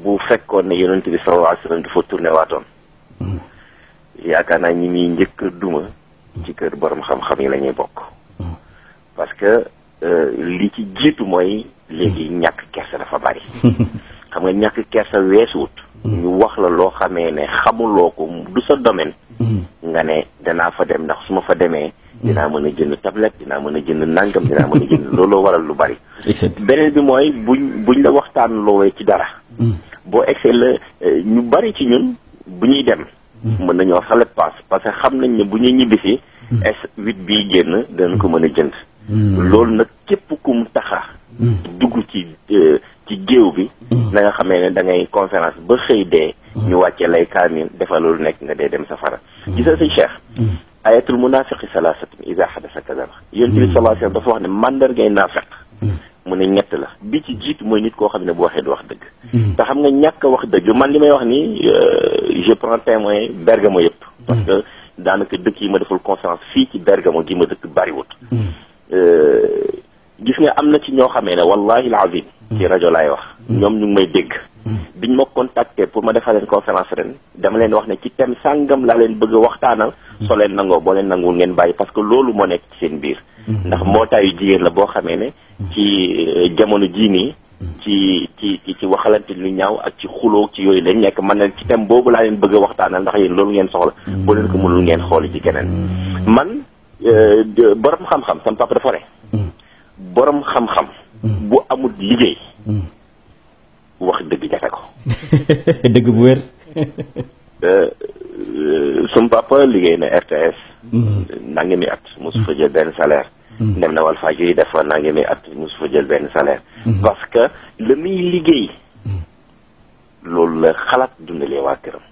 bu fekkoon ne yonent bi sallallahu alayhi wa sallam dafa tourné waatoon yaakaar naa ñi muy njëkk duma ci kër borom xam-xam yi la ñuy bokk parce que li ci jiitu mooy léegi ñàkk kersa dafa bari xam nga ñàkk kersa weesuwut ñu wax la loo xamee ne xamuloo ko du sa domaine nga ne danaa fa dem ndax su ma fa demee dinaa mën a jënd tablette dinaa mën a jënd nangam dinaa mën a jënd looloo waral lu bari beneen bi mooy buñ la waxtaan loowee ci dara boo egsee la ñu bari ci ñun bu ñuy dem mën nañoo wax sax passe parce que xam nañ ne bu ñuy ñibbisi S8 bii génn danañ ko mën a jënd loolu nag képp kum taxa dugg ci géew bi na nga xamee ne da ngay conférence ba xëy dee ñu wàccee lay kaamil defal loolu nekk nga dee dem safara gisa say cheikh ayatul munafiqi salaasatun iza hadasa kadaba yonent bi sallallahu alayhi wasallam dafa wax ne mandargay naafiq mu ne ñett la bi ci jiitu mooy nit koo xam ne bu waxee du wax dëgg te xam nga ñàkk a wax dëgg man li may wax ni je prends témoin Bergamo yëpp parce que daanaka dëkk yi ma deful conférence fii ci Bergamo gi ma dëkk bariwut gis nga am na ci ñoo xamee ne wallahi alazim ci rajo laay wax ñoom ñu ngi may dégg biñ ma contacté pour ma defal leen conférence ren dama leen wax ne ci thème sàngam laa leen bëgg a waxtaanal soo leen nangoo boo leen nanguwul ngeen bàyyi parce que loolu moo nekk ci seen biir ndax mbootaayu jigéen la boo xamee ne ci jamono jii nii ci waxalante lu ñaaw ak ci xuloo ci yooyu lañ nekk man na ci thème boobu laa leen bëgg a waxtaanal ndax yéen loolu ngeen soxla boo leen ko mënul ngeen xooli ci keneen man borom xam-xam sama papa dafa ne borom xam-xam bu amul liggéey wax dëgg jafe ko dëgg bu wér sum papa liggéey na RTS nangami at mosu fa jël benn salaire dem na Walfadjri def fa nangami at mosu fa jël benn salaire parce que la muy liggéey loolu la xalaat dundalee waa këram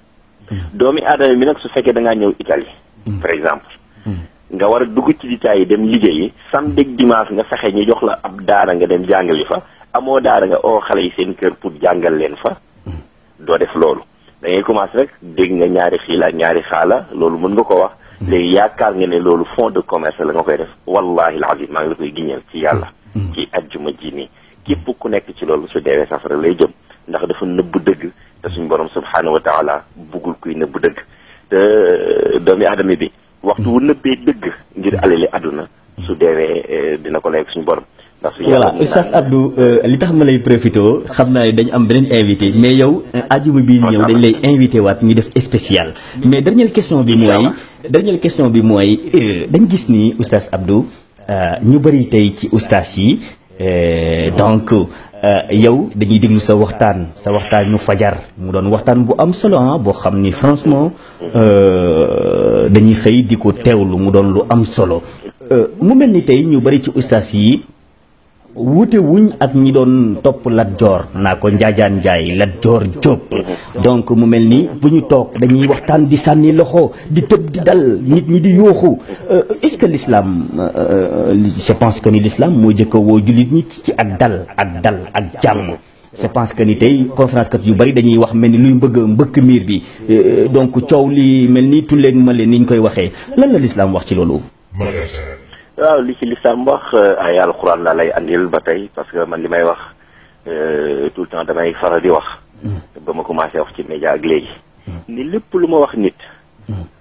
doomi aadama mi nag su fekkee da ngaa ñëw Italie par exemple nga war a dugg ci détails yi dem liggéeyi samedi ak dimanche nga fexe ñu jox la ab daara nga dem jàngali fa amoo daara nga oo xale yi seen kër pour jàngal leen fa doo def loolu da ngay commencé rek dégg nga ñaari xiila ak ñaari xaala loolu mën nga ko wax léegi yaakaar nga ne loolu fond de commerce la nga koy def wallahi alazim maa ngi la koy giñal ci yàlla ci ajjuma ji nii képp ku nekk ci loolu su deewee safara lay jëm ndax dafa nëbb dëgg te suñ borom subhanahu wa taala buggul kuy nëbb dëgg te doomi aadama bi waxtu wu nëbbee dëgg ngir alali àdduna su deewee dina ko lekk suñu borom voilà Oustaz Abdou li tax ma lay profité xam naa ne dañu am beneen invité mais yow ajuma bii ñëw dañ lay invité waat ñu def spécial mais dernière question bi mooy dañ gis ni Oustaz Abdou ñu bëri tey ci oustaz yi donc yow dañuy déglu sa waxtaan ñu fajar mu doon waxtaan bu am solo boo xam ni franchement dañuy xëy di ko teewlu mu doon lu am solo mu mel ni tey ñu bëri ci oustaz yi wuute wuñ ak ñi doon topp Lat Joor naa ko Njaajaan Njaay Lat Joor Jóob donc mu mel ni bu ñu toog dañuy waxtaan di sànni loxo di tëb di dal nit ñi di yooxu est-ce que l'islam je pense que ni l'islam moo jëkk a woo jullit ñi ci ak dal ak jàmm je pense que ni tey conférence kat yu bari dañuy wax mel ni luy mbëkk miir bi donc coow li mel ni tulleeg ma leen ni ñu koy waxee lan la l'islam wax ci loolu. waaw li ci lislaam wax ay alxuraan laa lay andil ba tey parce que man li may wax tout le temps damay faral di wax ba ma commencé wax ci média ak léegi ni lépp lu ma wax nit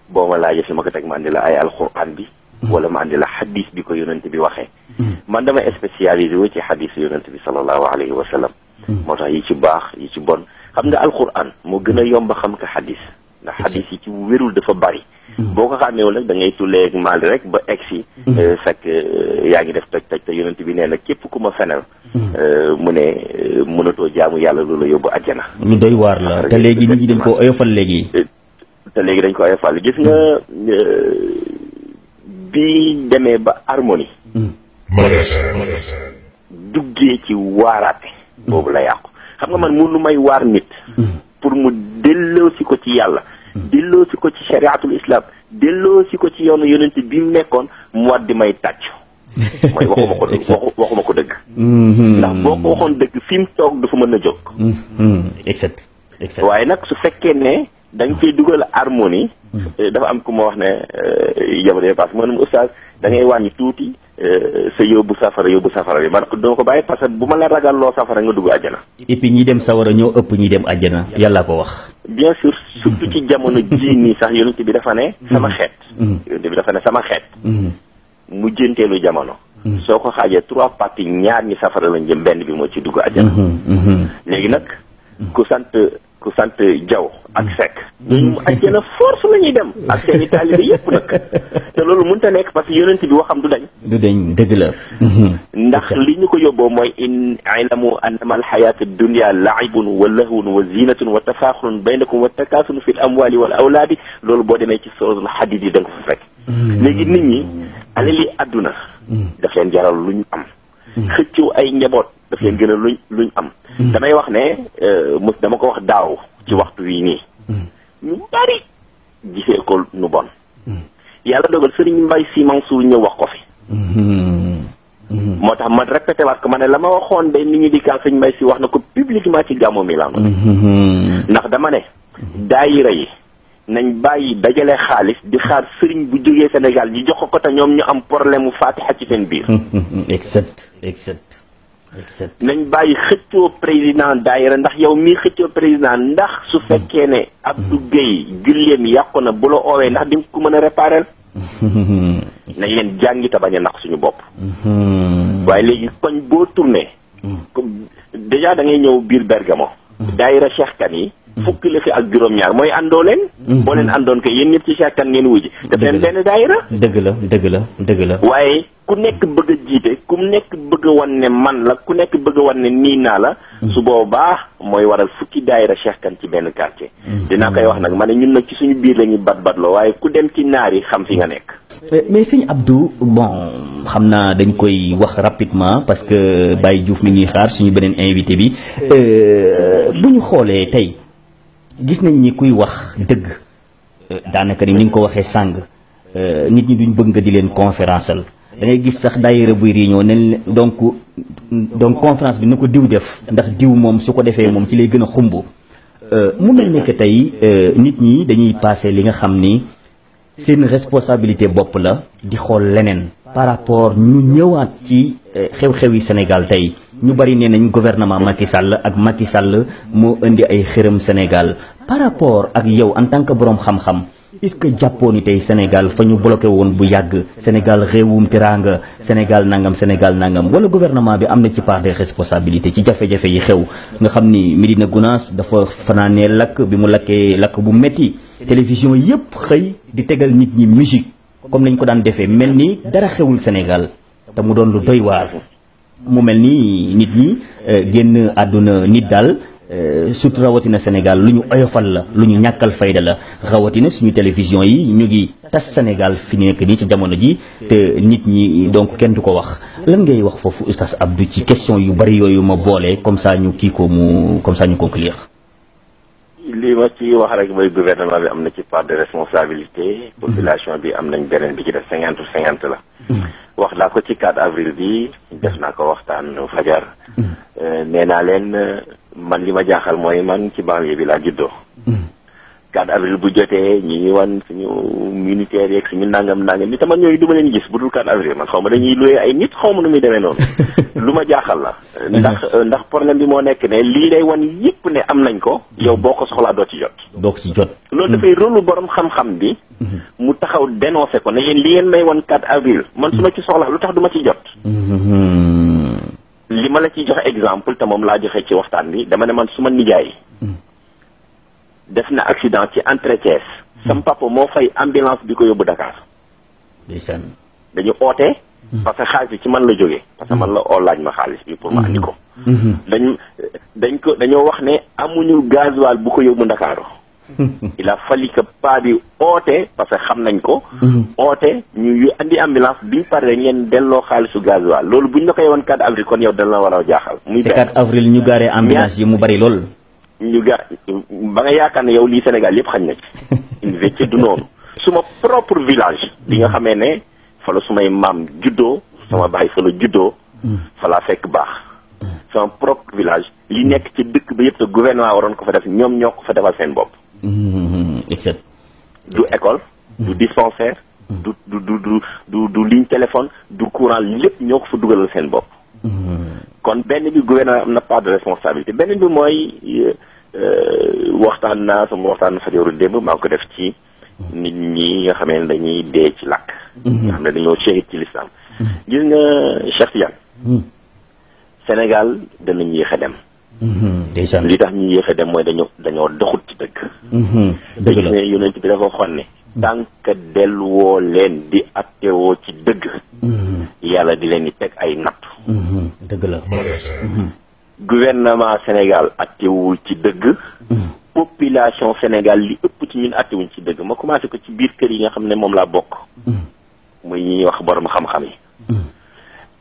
boo ma laajee fi ma ko teg ma andi la ay alxuraan bi wala ma andi la xadis bi ko yonent bi waxee man dama spécialisé wu ci xadis yonent bi sallallahu alayhi wa sallam moo tax yi ci baax yi ci bon xam nga alxuraan moo gën a yomb xam ka xadis ndax xadis yi ci wérul dafa bari boo ko xàmmeewul nag da ngay tulleeg maali rek ba egsi fekk yaa ngi def toj te yonent bi nee na képp ku ma fenal mu ne mënatoo jaamu yàlla lu la yóbbu àjjana lu doy waar la te léegi nit ñi dañ ko oyofal léegi gis nga bi demee ba harmonie duggee ci waaraate boobu la yàqu xam nga man mënu may waar nit pour mu delloo si ko ci yàlla delloo si ko ci shariatul islam delloo si ko ci yoonu yonent bi mu nekkoon mu war di may tàcc mooy waxuma ko dëgg ndax boo ko waxoon dëgg fi mu toog dafa mën a jóg exact waaye nag su fekkee ne da nga koy dugal harmonie dafa am ku ma wax ne jamono pass maanaam oustaz da ngay wàññi tuuti sa yóbbu safara bi man doo ko bàyyi parce que bu ma la ragal loo safara nga dugg àjjana. et puis ñi dem sawara ñoo ëpp ñi dem àjjana yàlla ko wax. bien sûr surtout ci jamono jii nii sax yonent bi dafa ne sama xeet. yonent bi dafa ne sama xeet. mu jënteelu jamono. soo ko xaajee 3 parties ñaar ñi safara lañ jëm benn bi moo ci dugg àjjana. léegi nag ku sant Jaw ak Seck ñooñu àjjana force la ñuy dem ak seen i taalibe yépp nag te loolu mënta nekk parce que yonent bi waxam du dañ dëgg la ndax li ñu ko yóbboo mooy in ilamu annama alxayaatu dunya laibun wa lahwun wa zinatun wa tafaaxurun baynakum wa takaasun fi l amwali wal awlaadi loolu boo demee ci suratul Hadiid yi da nga ko fa fekk léegi nit ñi alali àdduna daf leen jaral luñ am xëccoo ay njaboot daf leen gën a luñ am damay wax ne dama ko wax daaw ci waxtu wi nii ñu bari gisee ko nu bon yàlla dogal Serigne Mbaye Sy Mansour ñëw wax ko fi moo tax ma répété waat ko ma ne la ma waxoon day nit ñi di kaa Serigne Mbaye Sy wax na ko publiquement ci gàmmu mi laa ndax dama ne daayira yi nañ bàyyi dajale xaalis di xaar sëriñ bu jógee Sénégal ñu jox ko te ñoom ñu am problème mu Fatiha ci seen biir exact nañ bàyyi xëccoo président daayira ndax yow mii xëccoo président ndax su fekkee ne Abdou Gueye julleem yàqu na bu la oowee ndax di nga ko mën a réparer nañ leen jàngi te bañ a nax suñu bopp waaye léegi koñ boo tourné déjà da ngay ñëw biir Bergamo daayira Cheikh Kane yi fukki la fi ak juróom-ñaar mooy àndoo leen boo leen àndoon ko yéen ñëpp ci Cheikh Kane ngeen wuji daf leen benn daayira dëgg la waaye ku nekk bëgg a jiite ku nekk bëgg a wan ne man la ku nekk bëgg a wan ne nii naa la su boobaa mooy waral fukki daayira Cheikh Kane ci benn quartier dinaa koy wax nag ma ne ñun nag ci suñu biir la ñuy bat-batloo waaye ku dem ci naar yi xam fi nga nekk mais sëñ Abdou bon xam naa dañ koy wax rapidement parce que Baye Diouf mi ngi xaar suñu beneen invité bi bu ñu xoolee tey gis nañ ni kuy wax dëgg daanaka ni nga ko waxee sàng nit ñi duñ bëgg nga di leen conférenceal da ngay gis sax daayira buy réunion ne donc conférence bi na ko diw def ndax diw moom su ko defee moom ci lay gën a xumb mu mel ne que tey nit ñi dañuy passé li nga xam ni seen responsabilité bopp la di xool leneen par rapport ñu ñëwaat ci xew-xewi Sénégal tey ñu bari nee nañ gouvernement Macky Sall ak Macky Sall moo indi ay xërëm Sénégal par rapport ak yow en tant que boroom xam-xam est-ce que jàppoo ni tey Sénégal fa ñu bloqué woon bu yàgg Sénégal réewum teraanga Sénégal nangam wala gouvernement bi am na ci part des responsabilités ci jafe-jafe yi xew nga xam ni Médina Gounass dafa fanaanee lakk bi mu lakkee lakk bu metti télévision yépp xëy di tegal nit ñi musique comme lañ ko daan defee mel ni dara xewul Sénégal te mu doon lu doy waar mu mel ni nit ñi génn àdduna nit daal surtout rawatina Sénégal lu ñu oyofal la lu ñu ñàkkal fayda la rawatina suñu télévision yi ñu ngi tas Sénégal fi nekk nii ci jamono ji te nit ñi donc kenn du ko wax lan ngay wax foofu Oustaz Abdou ci question yu bari yooyu ma boole comme ça ñu kii ko mu comme ça ñu conclure. li ma ci wax rek mooy gouvernement bi am na ci part de responsabilité population bi am nañ beneen bi ci def 50-50 la wax naa ko ci 4 avril bi def naa ko waxtaan fajar nee naa leen man li ma jaaxal mooy man ci banlieue bi laa juddoo 4 avril bu jotee ñi ngi wan suñu militaires yeeg suñu nangam ni taman ñooyu du ma leen gis bu dul 4 avril man xaw ma dañuy loué ay nit xaw ma nu muy demee noonu lu ma jaaxal la ndax problème bi moo nekk ne lii day wan yëpp ne am nañ ko yow boo ko soxlaa doo ci jot loolu dafay rôlu borom xam-xam bi mu taxaw dénoncé ko ne yéen li ngeen may wan 4 avril man su ma ci soxlaa lu tax du ma ci jot li ma la ciy joxe exemple te moom laa joxe ci waxtaan bi dama ne man su ma nijaay def na accident ci entrée Thiès sam papa moo fay ambulance bi ko yóbbu Dakar dañu oote parce que xaalis bi ci man la jógee parce que man la oo laaj ma xaalis bi pour ma andi ko dañoo wax ne amuñu gasoil bu ko yóbbu Ndakaaru il a fallu que pas bi oote parce que xam nañ ko oote ñu andi ambulance biñu paree ngeen delloo xaalisu gasoil loolu buñ la koy woon 4 avril kon yow dañ la war a jaaxal muy 4 avril ñu gaaree ambulance yi mu bari lool ba nga yaakaar ne yow lii Sénégal yëpp xañ na ci une vérité du noonu suma propre village bi nga xamee ne fa la sumay maam juddoo sama baay fa la juddoo fa laa fekk baax sama propre village li nekk ci dëkk ba yëpp te gouvernement waroon ko fa def ñoom ñoo ko fa defal seen bopp du école du dispensaire du ligne téléphone du courant lépp ñoo ko fa dugalal seen bopp. kon benn bi gouvernement am na part de responsabilité benn bi mooy waxtaan naa sama waxtaan fajoru démb maa ngi ko def ci nit ñi nga xamee ne dañuy dee ci làkk. nga xam ne dañoo shahid ci l'islam. gis nga Cheikh Tidiane. Sénégal danañ yéex a dem. li tax ñu yéex a dem mooy dañoo doxut ci dëgg. dëgg la dañu ne yonent bi dafa waxoon ne. tànk delluwoo leen di attewoo ci dëgg. yàlla di leen di teg ay nattu. dëgg la. gouvernement Sénégal attewul ci dëgg. population Sénégal li ëpp ci ñun attewuñ ci dëgg ma commencé ko ci biir kër yi nga xam ne moom laa bokk. muy ñuy wax borom xam-xam yi.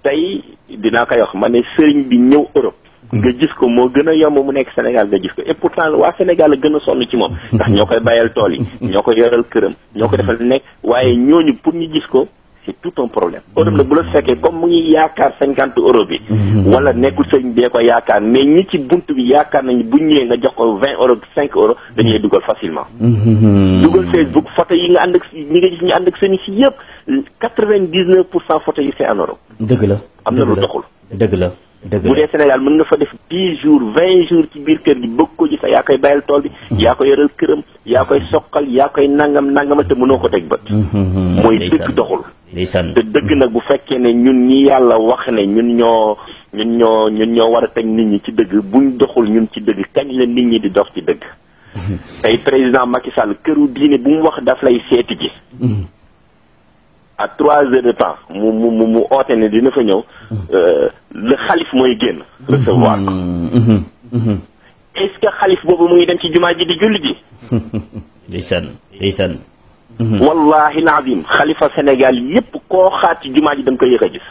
tey dinaa koy wax ma ne sëriñ bi ñëw Europe. nga gis ko moo gën a yomb mu nekk Sénégal nga gis ko et pourtant waa Sénégal a gën a sonn ci moom. ndax ñoo koy bàyyal tool yi. ñoo koy yoral këram. ñoo ko defal nekk waaye ñooñu pour ñu gis ko c'est tout un problème. Europe nag bu la fekkee comme mu ngi yaakaar 50 euros bi. wala nekkul sëriñ bee ko yaakaar mais ñi ci bunt bi yaakaar nañu bu ñëwee nga jox ko 20 euros 5 euros dañuy dugal facilement. dugal Facebook photo yi nga ànd ak ñi nga gis ñu ànd ak sëriñ si yëpp 99% photo yi c'est en Europe. dëgg la am na lu doxul. dëgg la. bu dee Sénégal mën nga fa def 10 jours 20 jours ci biir kër gi bëgg ko gis yaa koy bàyyil tool bi. yaa koy yoral këram yaa koy soqal yaa koy nangamal te mënoo ko teg bët. mooy dëgg doxul. te dëgg nag bu fekkee ne ñun ñi yàlla wax ne ñun ñoo war a teg nit ñi ci dëgg buñ doxul ñun ci dëgg kañ la nit ñi di dox ci dëgg. tey président Macky Sall këru diine bu mu wax daf lay seeti ji. à 3 heures de temps mu oote ne dina fa ñëw le xalif mooy génn recevoir ko est-ce que xalif boobu mu ngi dem ci jumaa ji di julli ji ndeysaan wallahi lazim xalifa Sénégal yépp koo xaat ci jumaa ji da nga koy yëg a gis